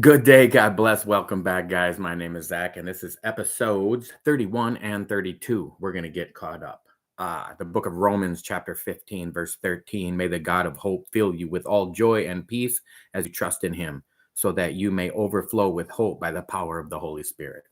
Good day. God bless. Welcome back, guys. My name is Zach, and this is episodes 31 and 32. We're going to get caught up. The book of Romans, chapter 15, verse 13. May the God of hope fill you with all joy and peace as you trust in him, so that you may overflow with hope by the power of the Holy Spirit.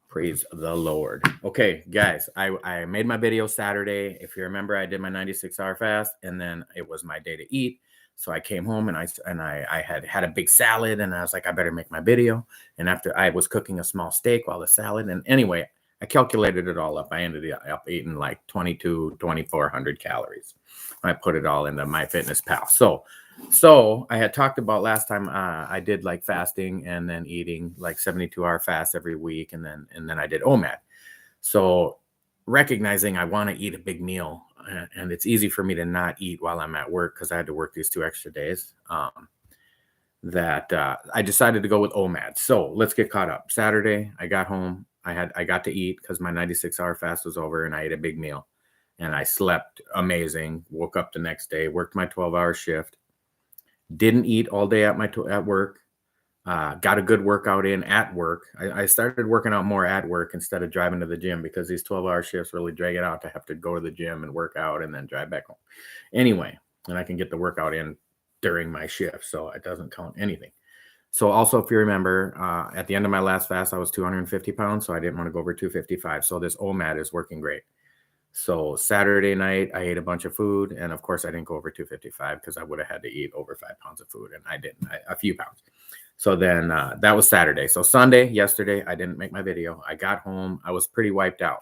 Praise the Lord. Okay, guys, I made my video Saturday. If you remember, I did my 96-hour fast, and then it was my day to eat. So I came home and I had a big salad, and I was like, I better make my video. And after I was cooking a small steak while the salad, and anyway, I calculated it all up. I ended up eating like 2,400 calories. I put it all into MyFitnessPal. So I had talked about last time I did like fasting and then eating like 72-hour fast every week, and then I did OMAD. So recognizing I want to eat a big meal, and it's easy for me to not eat while I'm at work because I had to work these 2 extra days. That I decided to go with OMAD. So let's get caught up. Saturday, I got home. I got to eat because my 96-hour fast was over, and I ate a big meal, and I slept amazing. Woke up the next day, worked my 12-hour shift. Didn't eat all day at work. Got a good workout in at work. I started working out more at work instead of driving to the gym because these 12-hour shifts really drag it out to have to go to the gym and work out and then drive back home. Anyway, and I can get the workout in during my shift, so it doesn't count anything. So also, if you remember, at the end of my last fast, I was 250 pounds, so I didn't want to go over 255. So this OMAD is working great. So Saturday night, I ate a bunch of food, and of course, I didn't go over 255 because I would have had to eat over 5 pounds of food, and I didn't, a few pounds. So then that was Saturday. So Sunday, yesterday, I didn't make my video. I got home, I was pretty wiped out,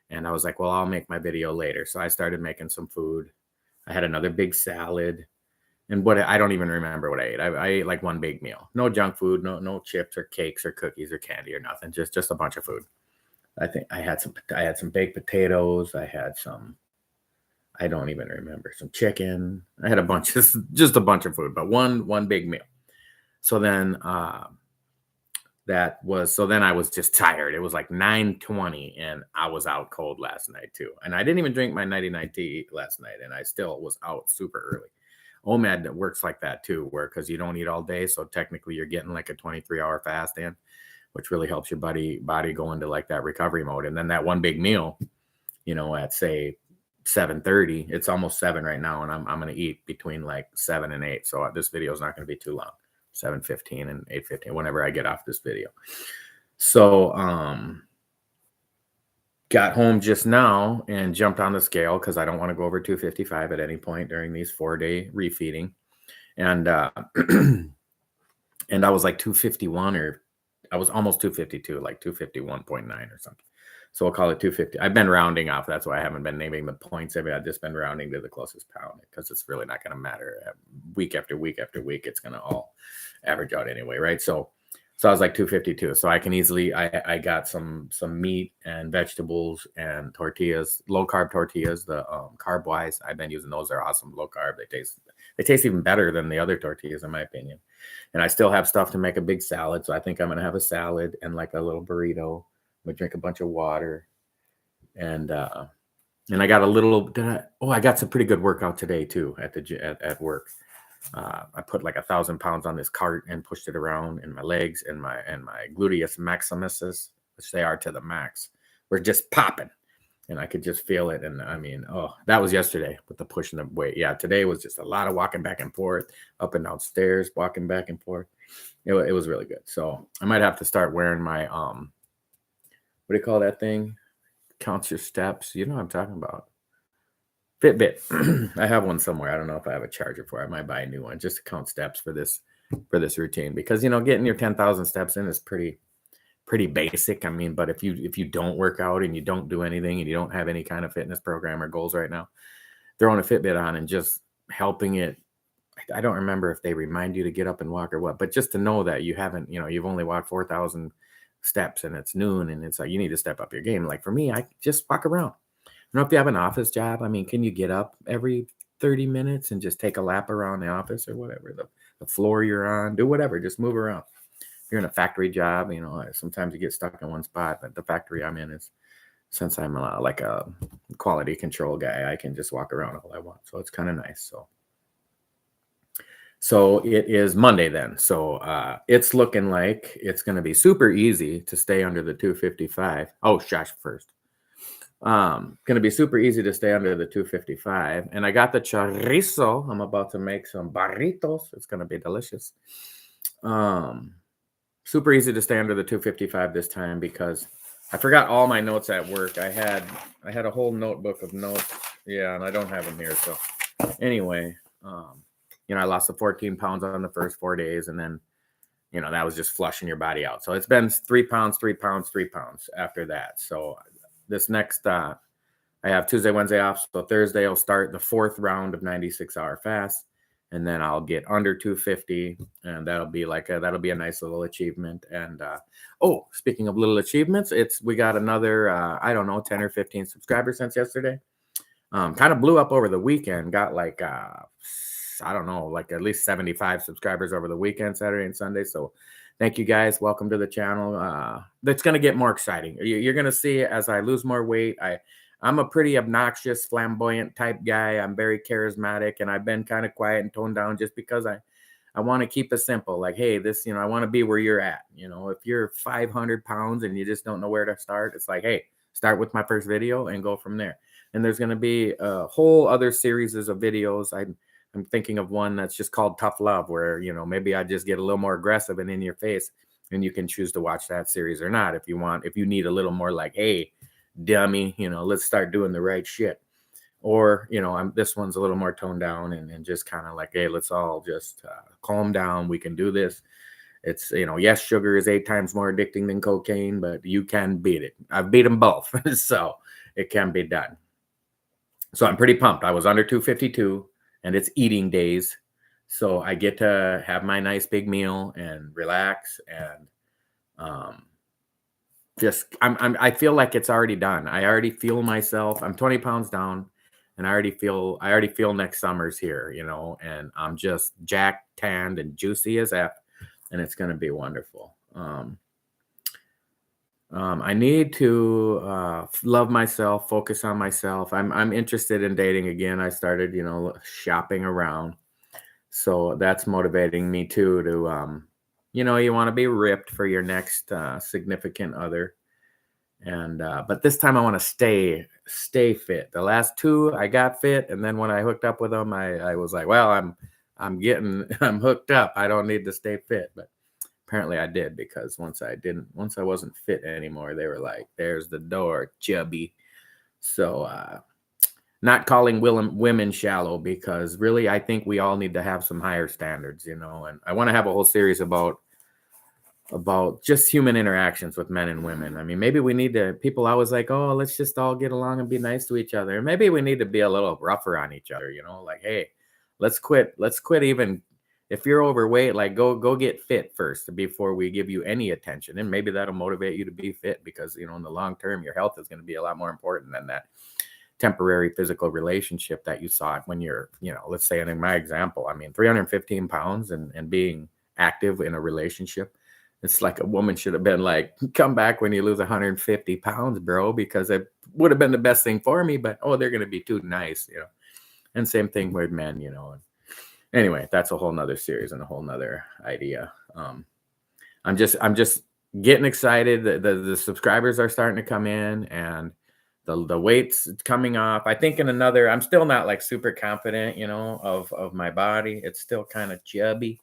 and I was like, well, I'll make my video later. So I started making some food. I had another big salad, and I don't even remember what I ate. I ate like one big meal, no junk food, no chips or cakes or cookies or candy or nothing, just a bunch of food. I think I had some baked potatoes. I had some, I don't even remember, some chicken. I had a bunch of just a bunch of food, but one big meal. So then so then I was just tired. It was like 9:20 and I was out cold last night too. And I didn't even drink my 99 tea last night, and I still was out super early. OMAD works like that too, where because you don't eat all day, so technically you're getting like a 23-hour fast in, which really helps your body go into like that recovery mode. And then that one big meal, at say 7:30, it's almost 7 right now, and I'm going to eat between like 7 and 8. So this video is not going to be too long, 7:15 and 8:15, whenever I get off this video. So got home just now and jumped on the scale because I don't want to go over 255 at any point during these 4-day refeeding. And and I was like 251, or I was almost 252, like 251.9 or something. So we'll call it 250. I've been rounding off. That's why I haven't been naming the points. I've just been rounding to the closest pound because it's really not going to matter. Week after week after week, it's going to all average out anyway, right? So I was like 252. So I can easily, I got some meat and vegetables and tortillas, low carb tortillas, the carb wise. I've been using those. They're awesome, low carb. They taste even better than the other tortillas, in my opinion. And I still have stuff to make a big salad. So I think I'm going to have a salad and like a little burrito. I'm going to drink a bunch of water. And I got a little, I got some pretty good workout today too at work. I put like 1,000 pounds on this cart and pushed it around, and my legs and my gluteus maximuses, which they are to the max, were just popping. And I could just feel it. And I mean, that was yesterday with the pushing of weight. Yeah, today was just a lot of walking back and forth, up and down stairs, walking back and forth. It was really good. So I might have to start wearing my, what do you call that thing? Counts your steps. You know what I'm talking about. Fitbit. I have one somewhere. I don't know if I have a charger for it. I might buy a new one just to count steps for this routine, because, getting your 10,000 steps in is pretty basic. I mean, but if you don't work out and you don't do anything and you don't have any kind of fitness program or goals right now, throwing a Fitbit on and just helping it. I don't remember if they remind you to get up and walk or what, but just to know that you haven't, you've only walked 4,000 steps and it's noon, and it's like, you need to step up your game. Like for me, I just walk around. I don't know if you have an office job. I mean, can you get up every 30 minutes and just take a lap around the office or whatever, the floor you're on, do whatever, just move around. You're in a factory job, sometimes you get stuck in one spot, but the factory I'm in is, since I'm like a quality control guy, I can just walk around all I want. So it's kind of nice. So it is Monday then. So it's looking like it's going to be super easy to stay under the 255. Oh, shush first. Going to be super easy to stay under the 255. And I got the chorizo. I'm about to make some burritos. It's going to be delicious. Super easy to stay under the 255 this time because I forgot all my notes at work. I had a whole notebook of notes. Yeah, and I don't have them here. So anyway, I lost the 14 pounds on the first 4 days, and then, that was just flushing your body out. So it's been 3 pounds, 3 pounds, 3 pounds after that. So this next, I have Tuesday, Wednesday off. So Thursday I'll start the 4th round of 96-hour fast, and then I'll get under 250, and that'll be a nice little achievement. And speaking of little achievements, we got another 10 or 15 subscribers since yesterday. Kind of blew up over the weekend. Got at least 75 subscribers over the weekend, Saturday and Sunday. So thank you guys. Welcome to the channel. That's going to get more exciting. You're going to see as I lose more weight. I'm a pretty obnoxious, flamboyant type guy. I'm very charismatic, and I've been kind of quiet and toned down just because I want to keep it simple. Like, hey, I want to be where you're at. If you're 500 pounds and you just don't know where to start, it's like, hey, start with my first video and go from there. And there's going to be a whole other series of videos. I'm thinking of one that's just called Tough Love, where, maybe I just get a little more aggressive and in your face, and you can choose to watch that series or not. If you need a little more like, hey, dummy, let's start doing the right shit. Or, this one's a little more toned down and just kind of like, hey, let's all just calm down. We can do this. It's, yes, sugar is 8 times more addicting than cocaine, but you can beat it. I've beat them both. So it can be done. So I'm pretty pumped. I was under 252, and it's eating days. So I get to have my nice big meal and relax, and I feel like it's already done. I already feel myself. I'm 20 pounds down, and I already feel next summer's here, and I'm just jacked, tanned, and juicy as F, and it's going to be wonderful. I need to love myself, focus on myself. I'm interested in dating again. I started, shopping around. So that's motivating me too to, you want to be ripped for your next significant other. And but this time I want to stay fit. The last 2 I got fit, and then when I hooked up with them, I was like, well, I'm hooked up. I don't need to stay fit, but apparently I did, because once I wasn't fit anymore, they were like, there's the door, chubby. So not calling women shallow, because really I think we all need to have some higher standards, and I want to have a whole series about just human interactions with men and women. I mean, maybe we need to, people always like, oh, let's just all get along and be nice to each other. Maybe we need to be a little rougher on each other, like, hey, let's quit even. If you're overweight, like go get fit first before we give you any attention. And maybe that'll motivate you to be fit, because, in the long term, your health is going to be a lot more important than that temporary physical relationship that you sought when you're, let's say, in my example, 315 pounds and being active in a relationship. It's like a woman should have been like, come back when you lose 150 pounds, bro, because it would have been the best thing for me. But, they're going to be too nice, And same thing with men, Anyway, that's a whole nother series and a whole nother idea. I'm just getting excited. The subscribers are starting to come in, and the weight's coming off. I think I'm still not like super confident, of my body. It's still kind of chubby,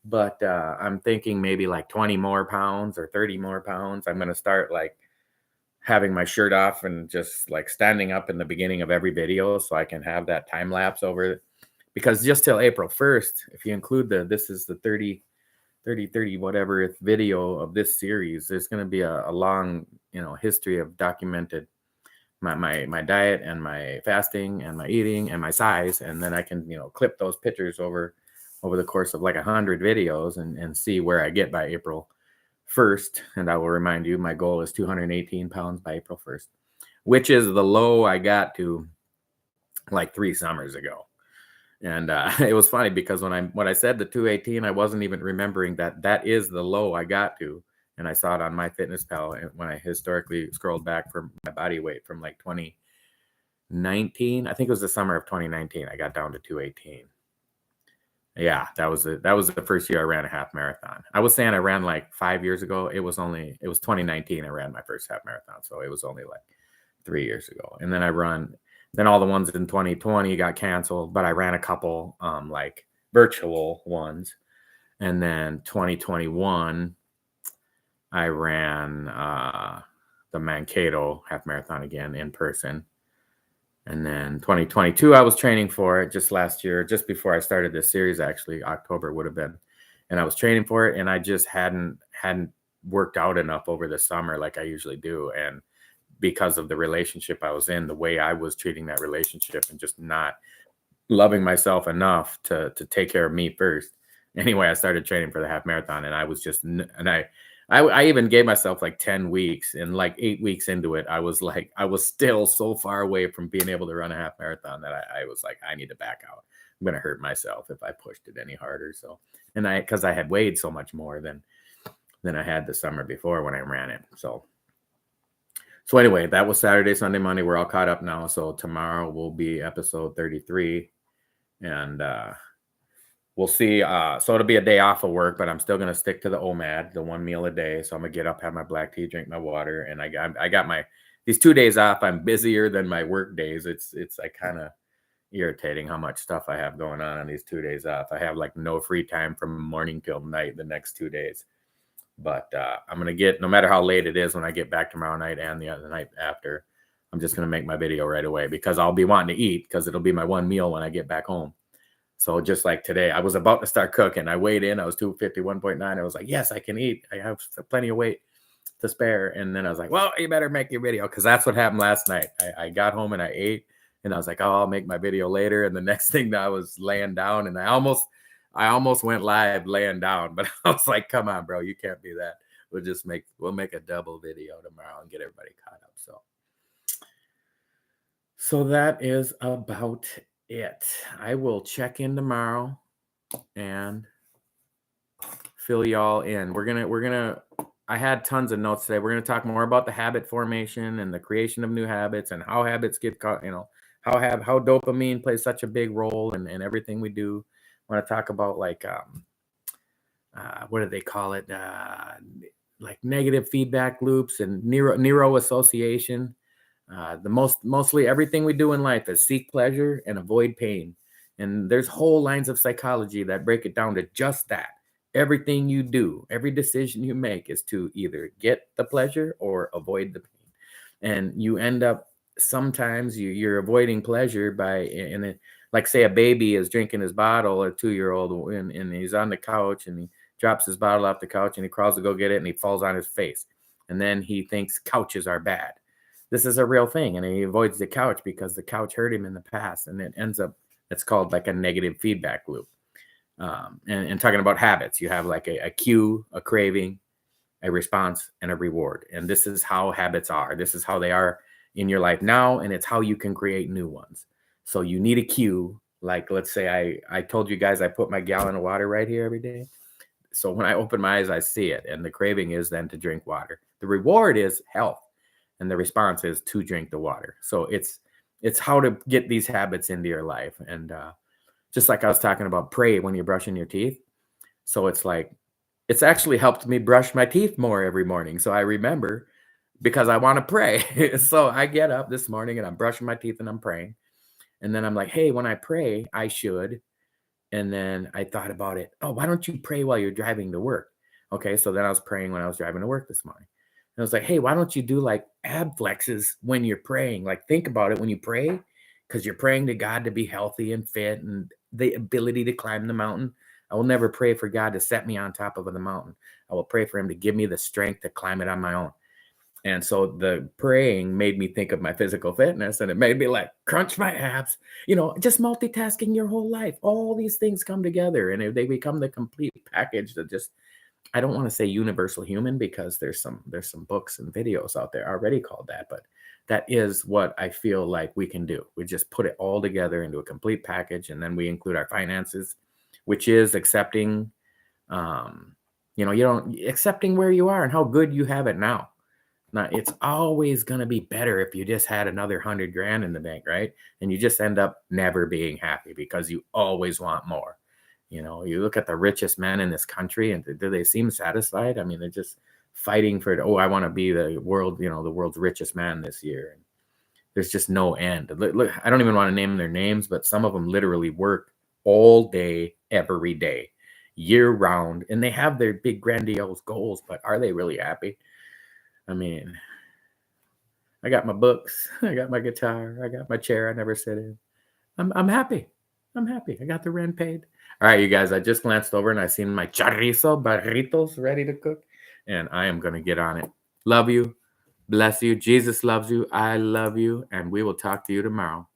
but I'm thinking maybe like 20 more pounds or 30 more pounds. I'm going to start like having my shirt off and just like standing up in the beginning of every video, so I can have that time lapse over. Because just till April 1st, if you include this is the 30 whatever video of this series, there's going to be a long, history of documented my diet and my fasting and my eating and my size. And then I can, clip those pictures over the course of like 100 videos and see where I get by April 1st. And I will remind you, my goal is 218 pounds by April 1st, which is the low I got to like 3 summers ago. And it was funny, because when I said the 218, I wasn't even remembering that is the low I got to. And I saw it on MyFitnessPal when I historically scrolled back from my body weight from like 2019. I think it was the summer of 2019. I got down to 218. Yeah, that was the first year I ran a half marathon. I was saying I ran like 5 years ago. It was 2019 I ran my first half marathon, so it was only like 3 years ago. And then all the ones in 2020 got canceled, but I ran a couple like virtual ones. And then 2021 I ran the Mankato half marathon again in person. And then 2022, I was training for it just last year, just before I started this series, actually, October would have been. And I was training for it, and I just hadn't worked out enough over the summer like I usually do. And because of the relationship I was in, the way I was treating that relationship and just not loving myself enough to take care of me first. Anyway, I started training for the half marathon, and I was just I even gave myself like 10 weeks, and like 8 weeks into it, I was still so far away from being able to run a half marathon that I was like, I need to back out. I'm gonna hurt myself if I pushed it any harder. So, and because I had weighed so much more than I had the summer before when I ran it. So anyway, that was Saturday, Sunday, Monday. We're all caught up now. So tomorrow will be episode 33. And we'll see. So it'll be a day off of work, but I'm still gonna stick to the OMAD, the 1 meal a day. So I'm gonna get up, have my black tea, drink my water, and I got my these 2 days off. I'm busier than my work days. It's like kind of irritating how much stuff I have going on these 2 days off. I have like no free time from morning till night the next 2 days. But I'm gonna get, no matter how late it is when I get back tomorrow night and the other night after, I'm just gonna make my video right away because I'll be wanting to eat because it'll be my 1 meal when I get back home. So just like today, I was about to start cooking. I weighed in. I was 251.9. I was like, yes, I can eat. I have plenty of weight to spare. And then I was like, well, you better make your video because that's what happened last night. I got home and I ate, and I was like, oh, I'll make my video later. And the next thing I was laying down, and I almost went live laying down, but I was like, come on, bro, you can't be that. We'll make a double video tomorrow and get everybody caught up. So that is about it. I will check in tomorrow and fill y'all in. I had tons of notes today. We're gonna talk more about the habit formation and the creation of new habits and how habits get caught, how dopamine plays such a big role in everything we do. I want to talk about like what do they call it? Like negative feedback loops and neuro association. Mostly everything we do in life is seek pleasure and avoid pain. And there's whole lines of psychology that break it down to just that. Everything you do, every decision you make is to either get the pleasure or avoid the pain. And you end up, sometimes you're avoiding pleasure like say a baby is drinking his bottle, a 2-year-old, and he's on the couch and he drops his bottle off the couch and he crawls to go get it and he falls on his face. And then he thinks couches are bad. This is a real thing, and he avoids the couch because the couch hurt him in the past, and it's called like a negative feedback loop. And talking about habits, you have like a cue, a craving, a response, and a reward. And this is how habits are. This is how they are in your life now, and it's how you can create new ones. So you need a cue. Like, let's say I told you guys I put my gallon of water right here every day. So when I open my eyes, I see it, and the craving is then to drink water. The reward is health. And the response is to drink the water. So it's how to get these habits into your life. And just like I was talking about, pray when you're brushing your teeth. So it's like, it's actually helped me brush my teeth more every morning. So I remember because I want to pray. So I get up this morning and I'm brushing my teeth and I'm praying. And then I'm like, hey, when I pray, I should. And then I thought about it. Oh, why don't you pray while you're driving to work? Okay. So then I was praying when I was driving to work this morning. And I was like, hey, why don't you do like ab flexes when you're praying? Like, think about it when you pray, because you're praying to God to be healthy and fit and the ability to climb the mountain. I will never pray for God to set me on top of the mountain. I will pray for him to give me the strength to climb it on my own. And so the praying made me think of my physical fitness, and it made me like crunch my abs, just multitasking your whole life. All these things come together and they become the complete package that just, I don't want to say universal human because there's some books and videos out there already called that, but that is what I feel like we can do. We just put it all together into a complete package, and then we include our finances, which is accepting, accepting where you are and how good you have it now. Now, it's always going to be better if you just had another 100 grand in the bank, right? And you just end up never being happy because you always want more. You look at the richest men in this country, and do they seem satisfied? I mean, they're just fighting for it. Oh, I want to be the world's richest man this year. And there's just no end. Look, I don't even want to name their names, but some of them literally work all day, every day, year round, and they have their big grandiose goals, but are they really happy? I mean, I got my books, I got my guitar, I got my chair I never sit in. I'm happy. I'm happy. I got the rent paid. All right, you guys, I just glanced over and I seen my chorizo burritos ready to cook, and I am going to get on it. Love you. Bless you. Jesus loves you. I love you. And we will talk to you tomorrow.